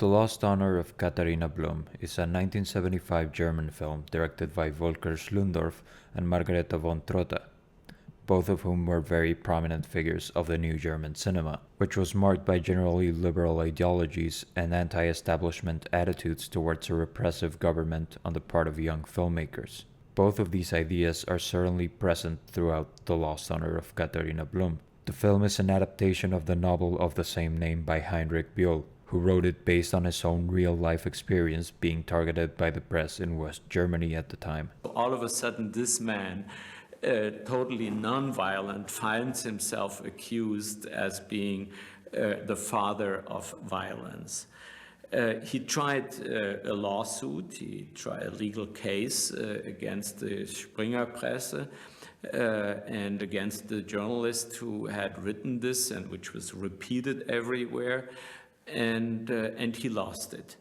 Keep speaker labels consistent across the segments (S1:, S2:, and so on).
S1: The Lost Honor of Katharina Blum is a 1975 German film directed by Volker Schlundorf and Margareta von Trotta, both of whom were very prominent figures of the new German cinema, which was marked by generally liberal ideologies and anti-establishment attitudes towards a repressive government on the part of young filmmakers. Both of these ideas are certainly present throughout The Lost Honor of Katharina Blum. The film is an adaptation of the novel of the same name by Heinrich Böll, who wrote it based on his own real-life experience being targeted by the press in West Germany at the time.
S2: All of a sudden, this man, totally non-violent, finds himself accused as being the father of violence. He tried a lawsuit, he tried a legal case against the Springer Presse and against the journalist who had written this and which was repeated everywhere, and he lost it.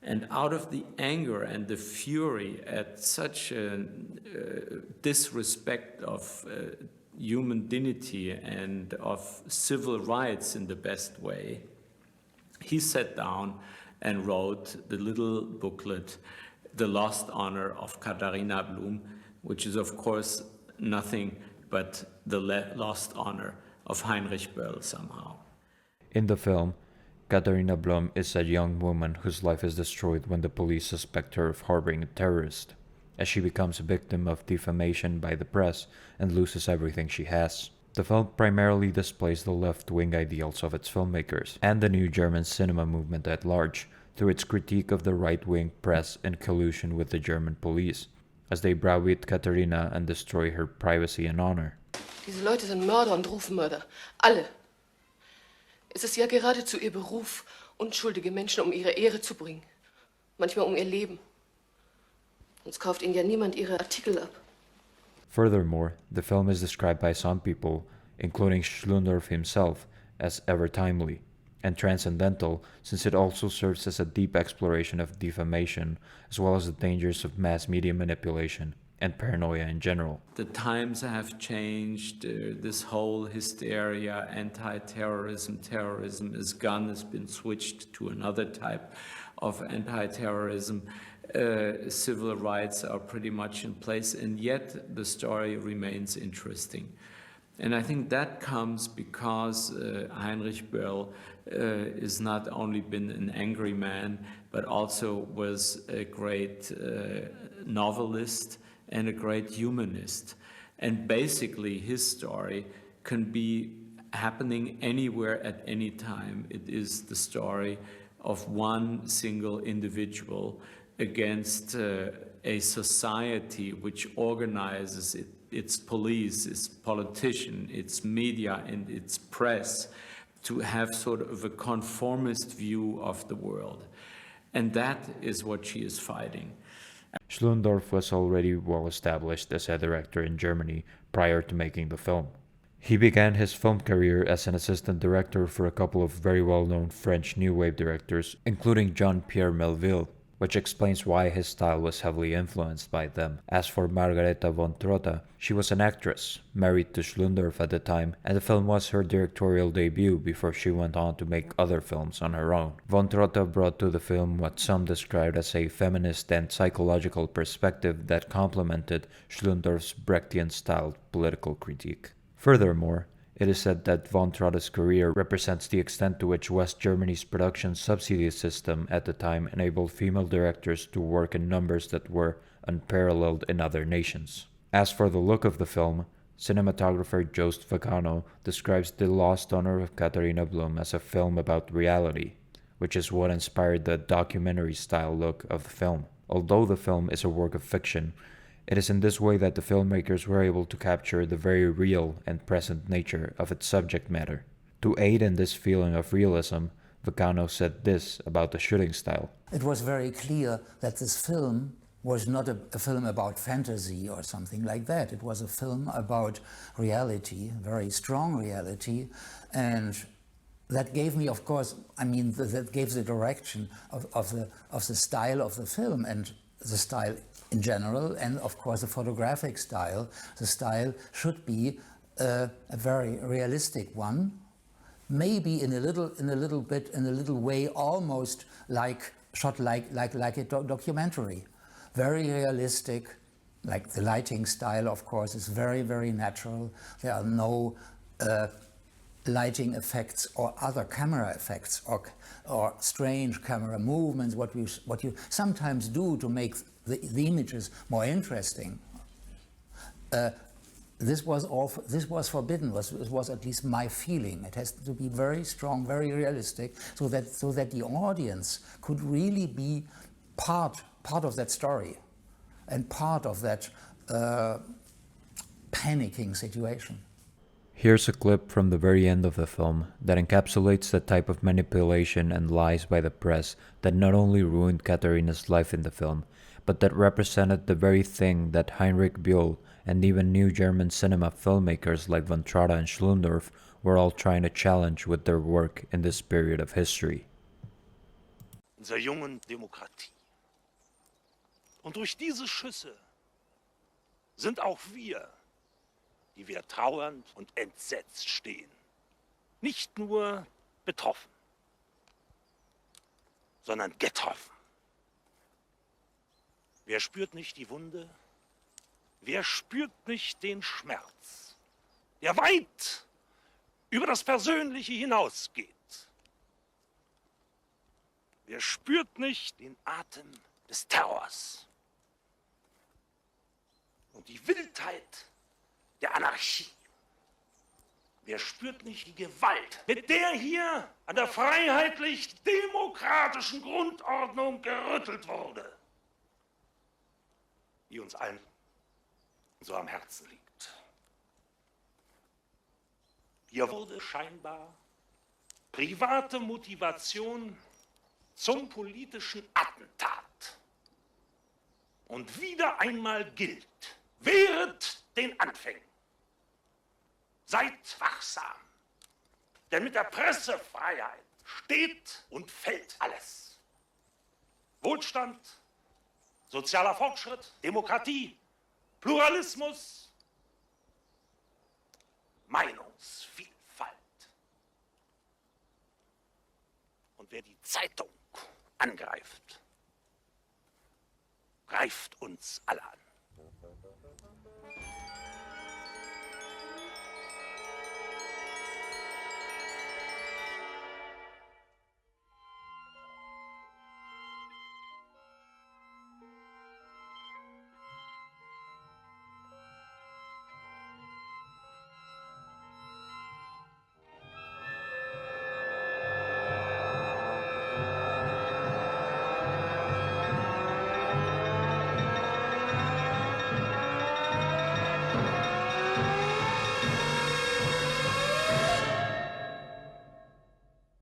S2: And out of the anger and the fury at such a disrespect of human dignity and of civil rights in the best way, he sat down and wrote the little booklet, The Lost Honor of Katharina Blum, which is of course nothing but the lost honor of Heinrich Böll somehow.
S1: In the film, Katharina Blum is a young woman whose life is destroyed when the police suspect her of harboring a terrorist, as she becomes a victim of defamation by the press and loses everything she has. The film primarily displays the left-wing ideals of its filmmakers and the new German cinema movement at large through its critique of the right-wing press in collusion with the German police, as they browbeat Katharina and destroy her privacy and honor.
S3: Diese Leute sind Mörder und Rufmörder. Alle. Es ist ja geradezu ihr Beruf, unschuldige Menschen um ihre Ehre zu bringen. Manchmal um ihr Leben. Sonst kauft ihnen ja niemand ihre Artikel ab.
S1: Furthermore, the film is described by some people, including Schlundorf himself, as ever timely and transcendental, since it also serves as a deep exploration of defamation, as well as the dangers of mass media manipulation and paranoia in general.
S2: The times have changed, this whole hysteria, anti-terrorism, terrorism is gone, has been switched to another type of anti-terrorism. Civil rights are pretty much in place, and yet the story remains interesting. And I think that comes because Heinrich Böll is not only been an angry man, but also was a great novelist and a great humanist. And basically his story can be happening anywhere at any time. It is the story of one single individual against a society which organizes its police, its politician, its media, and its press to have sort of a conformist view of the world. And that is what she is fighting.
S1: Schlundorf was already well established as a director in Germany prior to making the film. He began his film career as an assistant director for a couple of very well-known French New Wave directors, including Jean-Pierre Melville, which explains why his style was heavily influenced by them. As for Margareta von Trotta, she was an actress, married to Schlundorf at the time, and the film was her directorial debut before she went on to make other films on her own. Von Trotta brought to the film what some described as a feminist and psychological perspective that complemented Schlundorf's Brechtian-styled political critique. Furthermore, it is said that von Trotta's career represents the extent to which West Germany's production subsidy system at the time enabled female directors to work in numbers that were unparalleled in other nations. As for the look of the film, cinematographer Joost Vagano describes The Lost Honor of Katharina Blum as a film about reality, which is what inspired the documentary-style look of the film. Although the film is a work of fiction, it is in this way that the filmmakers were able to capture the very real and present nature of its subject matter. To aid in this feeling of realism, Vagano said this about the shooting style.
S4: It was very clear that this film was not a film about fantasy or something like that. It was a film about reality, very strong reality, and that gave me, of course, that gave the direction of the style of the film and the style in general, and of course the photographic style. The style should be a very realistic one, maybe in a little way, almost like shot like a documentary, very realistic. Like the lighting style, of course, is very, very natural. There are no lighting effects or other camera effects or strange camera movements, what you sometimes do to make the images more interesting. This was forbidden. It was at least my feeling. It has to be very strong, very realistic, so that the audience could really be part of that story and part of that panicking situation.
S1: Here's a clip from the very end of the film that encapsulates the type of manipulation and lies by the press that not only ruined Katharina's life in the film, but that represented the very thing that Heinrich Böll and even new German cinema filmmakers like von Trotta and Schlundorff were all trying to challenge with their work in this period of history.
S5: Unserer jungen Demokratie. Und durch diese Schüsse sind auch wir, die wir trauernd und entsetzt stehen, nicht nur betroffen, sondern getroffen. Wer spürt nicht die Wunde? Wer spürt nicht den Schmerz, der weit über das Persönliche hinausgeht? Wer spürt nicht den Atem des Terrors und die Wildheit der Anarchie? Wer spürt nicht die Gewalt, mit der hier an der freiheitlich-demokratischen Grundordnung gerüttelt wurde, die uns allen so am Herzen liegt? Hier wurde scheinbar private Motivation zum politischen Attentat. Und wieder einmal gilt, wehret den Anfängen. Seid wachsam, denn mit der Pressefreiheit steht und fällt alles. Wohlstand, sozialer Fortschritt, Demokratie, Pluralismus, Meinungsvielfalt. Und wer die Zeitung angreift, greift uns alle an.